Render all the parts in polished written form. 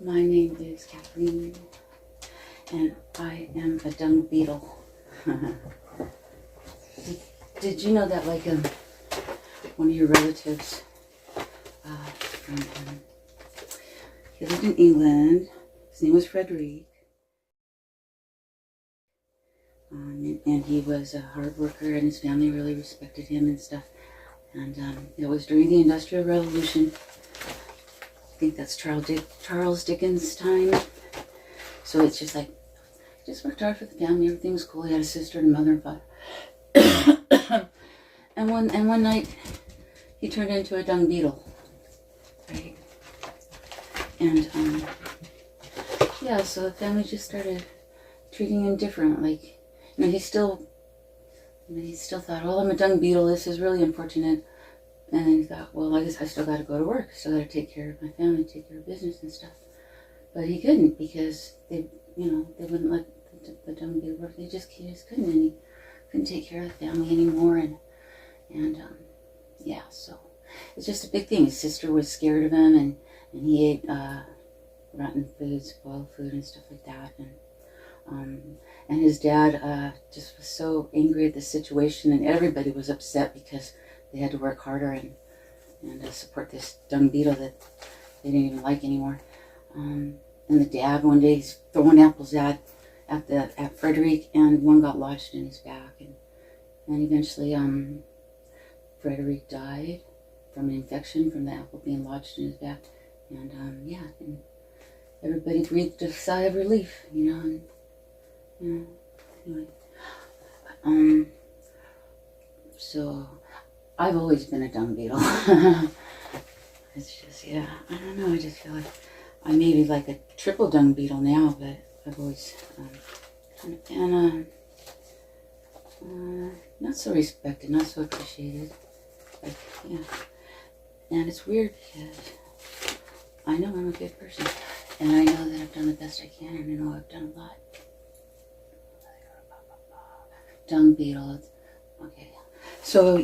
My name is Kathleen, and I am a dung beetle. did you know that, like, one of your relatives, he lived in England. His name was Frederic, and he was a hard worker, and his family really respected him and stuff. And it was during the Industrial Revolution. I think that's Charles Dickens' time. So it's just like, he just worked hard for the family. Everything was cool. He had a sister and a mother and father. and one night, he turned into a dung beetle, right? And yeah, so the family just started treating him different. Like, he still thought, well, I'm a dung beetle. This is really unfortunate. And then he thought, well, I guess I still got to go to work. I still got to take care of my family, take care of business and stuff. But he couldn't, because they wouldn't let the dung beetle work. He just couldn't, and he couldn't take care of the family anymore. And yeah, so it's just a big thing. His sister was scared of him, and he ate rotten food, spoiled food, and stuff like that. And his dad just was so angry at the situation, and everybody was upset because they had to work harder and support this dung beetle that they didn't even like anymore. And the dad, one day, he's throwing apples at Frederic, and one got lodged in his back, and eventually Frederic died from an infection from the apple being lodged in his back. And yeah, and everybody breathed a sigh of relief, and anyway. So I've always been a dung beetle. It's just, yeah, I don't know, I just feel like I may be like a triple dung beetle now, but I've always kind of been not so respected, not so appreciated. Like, yeah. And it's weird because I know I'm a good person, and I know that I've done the best I can, and I know I've done a lot. Dung beetle, okay. So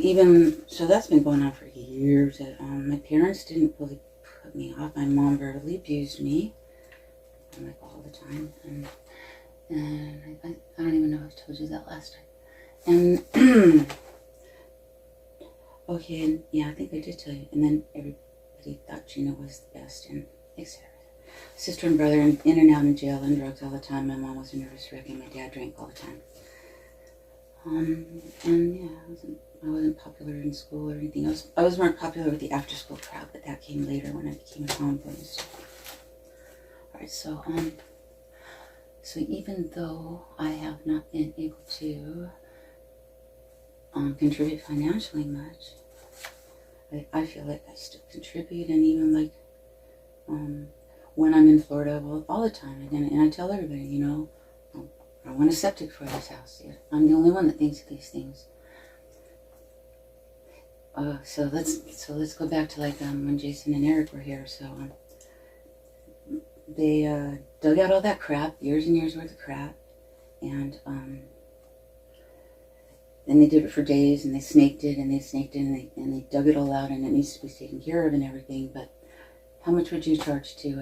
that's been going on for years. My parents didn't really put me off. My mom verbally abused me, like, all the time, and I don't even know if I told you that last time. And okay, and yeah, I think I did tell you. And then everybody thought Gina was the best, and etc. Sister and brother in and out in jail and drugs all the time. My mom was a nervous wreck, and my dad drank all the time. And yeah, I wasn't popular in school or anything. I was more popular with the after-school crowd, but that came later when I became a tomboy and stuff. All right, so even though I have not been able to contribute financially much, I feel like I still contribute, and even like when I'm in Florida, well, all the time, and I tell everybody, I want a septic for this house. I'm the only one that thinks of these things. So let's go back to, like, when Jason and Eric were here. So they dug out all that crap, years and years worth of crap, and then they did it for days, and they snaked it, and they dug it all out, and it needs to be taken care of and everything. But how much would you charge to do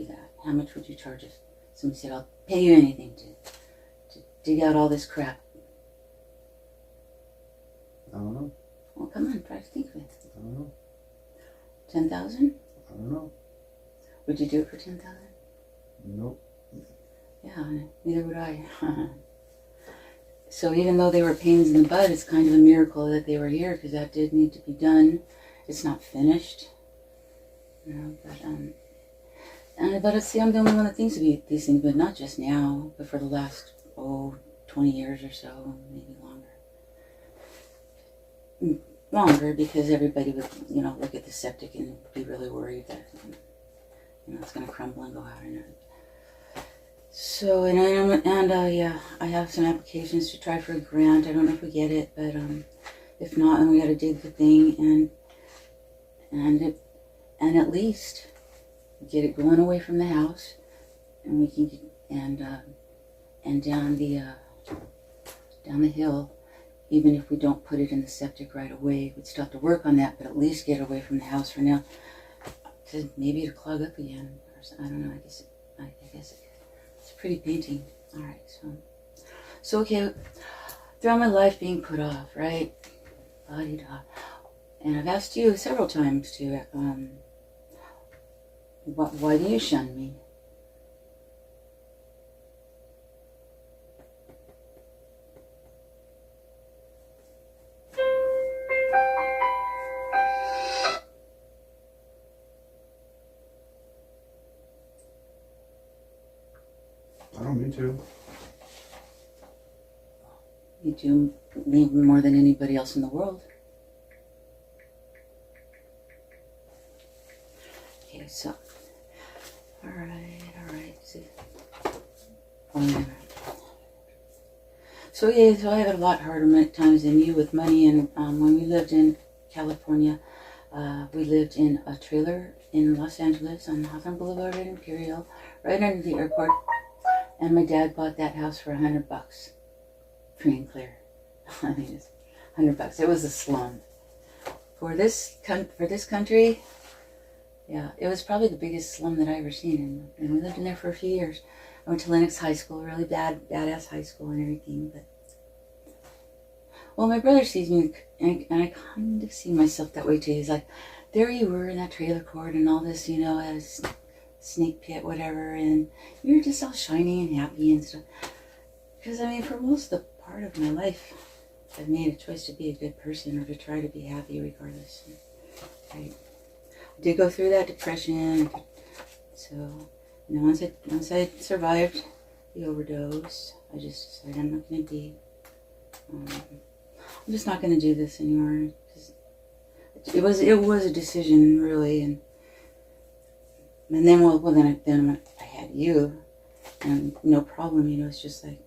that? How much would you charge if somebody said, I'll pay you anything to dig out all this crap? I don't know. Well, come on, try to think of it. I don't know. 10,000? I don't know. Would you do it for 10,000? Nope. Yeah, neither would I. So even though they were pains in the butt, it's kind of a miracle that they were here, because that did need to be done. It's not finished, but see, I'm the only one that thinks of these things, but not just now, but for the last 20 years or so, maybe longer, because everybody would look at the septic and be really worried that it's going to crumble and go out and everything. So, yeah, I have some applications to try for a grant. I don't know if we get it, but if not, then we got to dig the thing and at least get it going away from the house, and we can and down the hill. Even if we don't put it in the septic right away, we'd still have to work on that, but at least get it away from the house for now, because maybe it'll clog up again or I don't know. I guess it's a pretty painting. All right. So okay. Throughout my life being put off, right? La-di-da. And I've asked you several times to, why do you shun me? I don't mean to. You do me more than anybody else in the world. Okay, so, all right. See. So yeah, so I had a lot harder times than you with money, and when we lived in California, we lived in a trailer in Los Angeles on Hawthorne Boulevard at Imperial, right under the airport, and my dad bought that house for $100, free and clear. I mean, it's $100. It was a slum. For this country, yeah, it was probably the biggest slum that I ever seen, and we lived in there for a few years. I went to Lenox High School, really badass high school and everything, but well, my brother sees me, and I kind of see myself that way too. He's like, there you were in that trailer court and all this, you know, at a snake pit, whatever, and you were just all shiny and happy and stuff. Because, I mean, for most of the part of my life, I've made a choice to be a good person or to try to be happy regardless. Right? I did go through that depression, so, you know, once I survived the overdose, I just decided I'm not going to be, I'm just not going to do this anymore. It was a decision, really, and then then I had you, and no problem, you know. It's just like,